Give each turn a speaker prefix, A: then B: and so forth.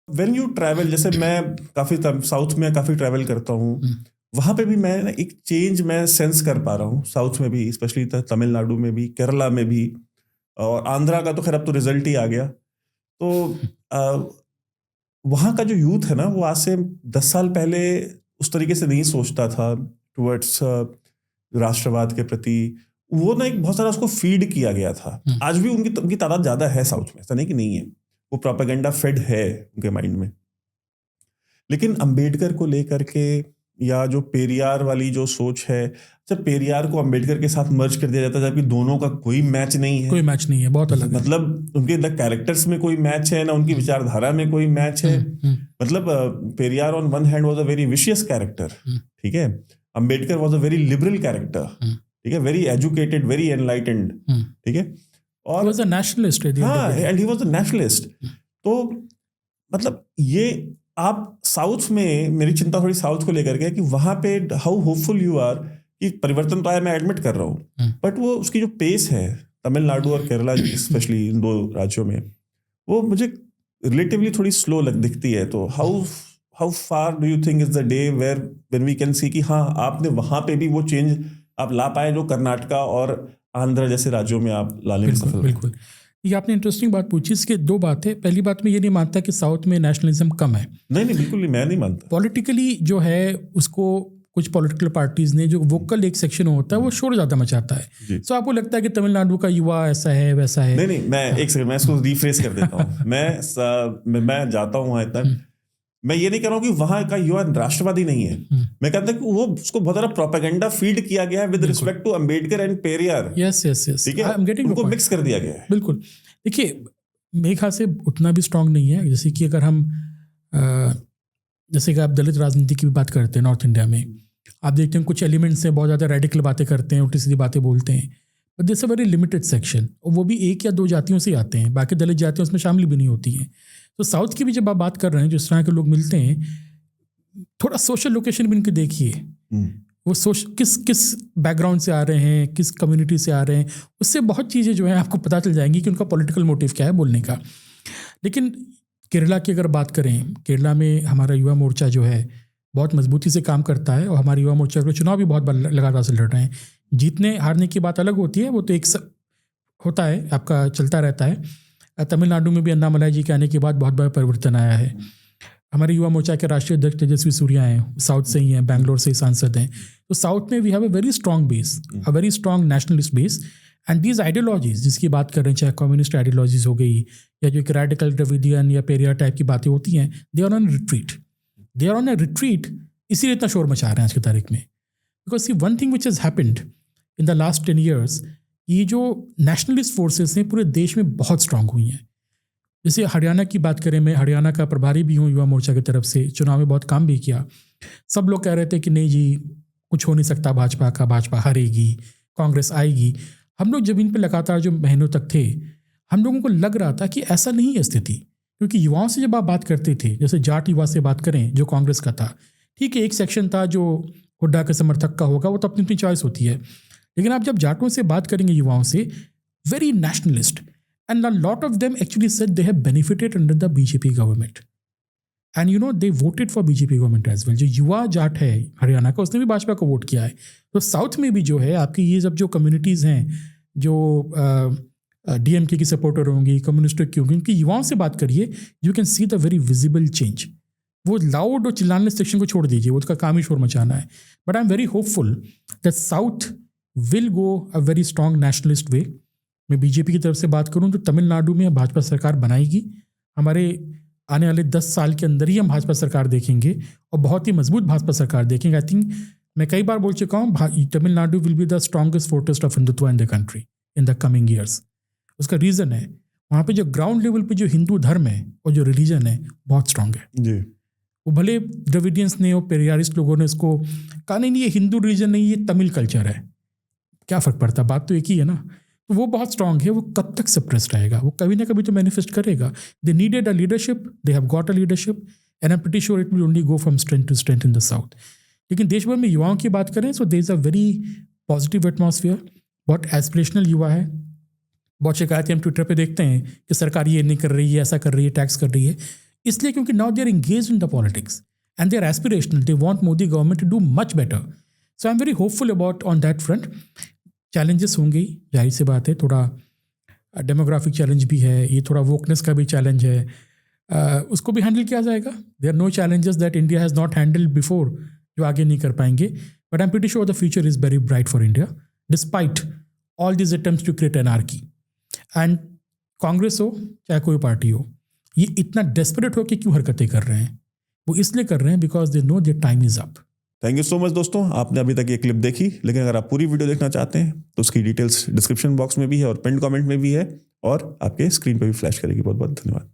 A: When you travel, जैसे मैं काफ़ी साउथ में काफ़ी ट्रैवल करता हूँ, वहाँ पे भी मैं ना एक चेंज मैं सेंस कर पा रहा हूँ साउथ में भी, स्पेशली तमिलनाडु में भी, केरला में भी, और आंध्रा का तो खैर अब तो रिजल्ट ही आ गया। तो अ, वहाँ का जो यूथ है ना, वो आज से 10 साल पहले उस तरीके से नहीं सोचता था टुवर्ड्स राष्ट्रवाद के प्रति। वो ना एक बहुत सारा उसको फीड किया गया था। आज भी उनकी तादाद ज़्यादा है साउथ में, ऐसा नहीं कि नहीं है। वो प्रोपेगेंडा फेड है उनके माइंड में। लेकिन अंबेडकर को लेकर के, या जो पेरियार वाली जो सोच है, जब पेरियार को अंबेडकर के साथ मर्ज कर दिया जाता है, जबकि दोनों का कोई मैच नहीं है।
B: कोई मैच नहीं है, बहुत अलग है।
A: मतलब उनके ना कैरेक्टर्स में कोई मैच है, ना उनकी विचारधारा में कोई मैच है। मतलब Periyar on one hand was a very vicious character, ठीक है। Ambedkar was a very liberal character, ठीक है, वेरी एजुकेटेड, वेरी एनलाइटेंड, ठीक है। और
B: he was a nationalist at the end of
A: हाँ,
B: the day.
A: And he was a nationalist. तो मतलब ये आप साउथ में, मेरी चिंता थोड़ी साउथ को लेकर के है कि वहां पे हाउ होपफुल यू आर कि परिवर्तन तो आया, मैं एडमिट कर रहा हूँ, बट वो उसकी जो पेस है तमिलनाडु और केरला स्पेशली, इन दो राज्यों में, वो मुझे रिलेटिवली थोड़ी स्लो दिखती है। तो how how far do you think is the day where when we can see कि हाँ, आपने वहां पे भी वो चेंज आप ला पाए जो कर्नाटका और आंध्र जैसे राज्यों में आप लाने में सफल रहे?
B: बिल्कुल। ये आपने इंटरेस्टिंग बात पूछी। इसके दो बातें। पहली बात, मैं ये नहीं मानता कि साउथ में नेशनलिज्म कम है।
A: नहीं, बिल्कुल नहीं, मैं नहीं मानता।
B: पॉलिटिकली जो है उसको कुछ पॉलिटिकल पार्टीज ने, जो वोकल एक सेक्शन होता है, वो शोर ज़्यादा मचाता है। तो आपको लगता है कि तमिलनाडु का युवा ऐसा है वैसा है?
A: नहीं, मैं एक सेकंड, मैं इसको रिफ्रेश कर देता हूँ। मैं जाता हूँ वहाँ इतना, मैं ये नहीं कह रहा हूँ कि वहाँ का युवा राष्ट्रवादी नहीं है। मैं कहता हूँ कि वो उसको बहुत सारा प्रोपेगेंडा फीड किया गया है with respect to Ambedkar and Periyar.
B: Yes yes yes,
A: ठीक है, उनको मिक्स कर दिया गया है।
B: बिल्कुल। देखिए, मेरे ख्याल से उतना भी स्ट्रांग नहीं है। जैसे कि अगर हम जैसे कि आप दलित राजनीति की भी बात करते हैं नॉर्थ इंडिया में, आप देखते हैं कुछ एलिमेंट्स हैं बहुत ज़्यादा रेडिकल बातें करते हैं, उल्टी सीधी बातें बोलते हैं, but this a very limited section, और वो भी एक या दो जातियों से आते हैं, बाकी दलित जातियाँ उसमें शामिल भी नहीं होती हैं। तो साउथ की भी जब आप बात कर रहे हैं, जिस तरह के लोग मिलते हैं, थोड़ा सोशल लोकेशन भी इनकी देखिए, वो किस बैकग्राउंड से आ रहे हैं, किस कम्युनिटी से आ रहे हैं, उससे बहुत चीज़ें जो हैं आपको पता चल जाएंगी कि उनका पॉलिटिकल मोटिव क्या है बोलने का। लेकिन केरला की अगर बात करें, केरला में हमारा युवा मोर्चा जो है बहुत मजबूती से काम करता है, और हमारे युवा मोर्चा के चुनाव भी बहुत बार लगातार से लड़ रहे हैं। जीतने हारने की बात अलग होती है, वो तो एक होता है, आपका चलता रहता है। तमिलनाडु में भी अन्नामलाई जी के आने के बाद बहुत बड़ा परिवर्तन आया है। हमारे युवा मोर्चा के राष्ट्रीय अध्यक्ष तेजस्वी सूर्या हैं, साउथ से ही हैं, बैंगलोर से ही सांसद हैं। तो साउथ में we have a very strong base, a very strong nationalist base, and these ideologies जिसकी बात कर रहे हैं, चाहे कम्युनिस्ट आइडियोलॉजीज हो गई, या जो एक रेडिकल द्रविडियन या पेरियार टाइप की बातें होती हैं, they are on a retreat. इसीलिए इतना शोर मचा रहे हैं आज की तारीख में। Because see one thing which has happened in the last 10 years, ये जो नेशनलिस्ट फोर्सेस हैं पूरे देश में बहुत स्ट्रांग हुई हैं। जैसे हरियाणा की बात करें, मैं हरियाणा का प्रभारी भी हूँ युवा मोर्चा की तरफ से, चुनाव में बहुत काम भी किया। सब लोग कह रहे थे कि नहीं जी, कुछ हो नहीं सकता भाजपा का, भाजपा हारेगी, कांग्रेस आएगी। हम लोग जमीन पर लगातार जो महीनों तक थे, हम लोगों को लग रहा था कि ऐसा नहीं है स्थिति। क्योंकि युवाओं से जब आप बात करते थे, जैसे जाट युवा से बात करें जो कांग्रेस का था, ठीक है, एक सेक्शन था जो हुड्डा के समर्थक का होगा, वो तो अपनी अपनी चॉइस होती है। लेकिन आप जब जाटों से बात करेंगे युवाओं से, very nationalist, and a lot of them actually said they have benefited under the BJP government, and you know they voted for BJP government as well. जो युवा जाट है हरियाणा का, उसने भी भाजपा को वोट किया है। तो साउथ में भी जो है आपकी ये सब जो कम्युनिटीज़ हैं, जो DMK की सपोर्टर होंगी, कम्युनिस्ट की होंगी, उनकी युवाओं से बात करिए, you can see the very visible change. वो लाउड और चिल्लाने सेक्शन को छोड़ दीजिए, वो उसका काम ही शोर मचाना है। But I am very hopeful that south will go a very strong nationalist way. मैं बीजेपी की तरफ से बात करूं तो तमिलनाडु में भाजपा सरकार बनाएगी। हमारे आने वाले 10 साल के अंदर ही हम भाजपा सरकार देखेंगे, और बहुत ही मजबूत भाजपा सरकार देखेंगे। आई थिंक मैं कई बार बोल चुका हूँ, Tamil Nadu will be the strongest fortress of Hindutva in the country in the coming years. उसका रीज़न है वहाँ पे जो ग्राउंड लेवल पे जो हिंदू धर्म है और जो रिलीजन है बहुत स्ट्रांग है
A: जी।
B: वो भले द्रविडियंस ने और पेरियारिस्ट लोगों ने इसको कहा नहीं ये हिंदू रिलीजन नहीं, ये तमिल कल्चर है, क्या फ़र्क पड़ता, बात तो एक ही है ना। तो वो बहुत स्ट्रांग है, वो कब तक सप्रेस रहेगा, वो कभी ना कभी तो मैनिफेस्ट करेगा। They needed a leadership, they have got a leadership, and I am pretty sure it will only go from strength to strength in the south. लेकिन देश भर में युवाओं की बात करें, so there is a very positive atmosphere, बहुत aspirational युवा है। बहुत शिकायतें हम ट्विटर पे देखते हैं कि सरकार ये नहीं कर रही है, ऐसा कर रही है, टैक्स कर रही है। इसलिए क्योंकि now they are engaged in the politics and they are aspirational, they want Modi government to do much better. So I am very hopeful about on that front. Challenges होंगे, जाहिर सी बात है, थोड़ा डेमोग्राफिक चैलेंज भी है, ये थोड़ा वोकनेस का भी चैलेंज है, उसको भी हैंडल किया जाएगा. There are no challenges that India has not handled before जो आगे नहीं कर पाएंगे. But I am pretty sure the future is very bright for India despite all this attempts to create anarchy. And Congress हो चाहे कोई पार्टी हो, ये इतना डेस्परेट हो कि क्यों हरकतें कर रहे हैं? वो इसलिए कर रहे हैं because they know their time is up.
A: Thank you so much दोस्तों, आपने अभी तक ये क्लिप देखी, लेकिन अगर आप पूरी वीडियो देखना चाहते हैं तो उसकी डिटेल्स डिस्क्रिप्शन बॉक्स में भी है और पिन कमेंट में भी है और आपके स्क्रीन पर भी फ्लैश करेगी. बहुत बहुत धन्यवाद.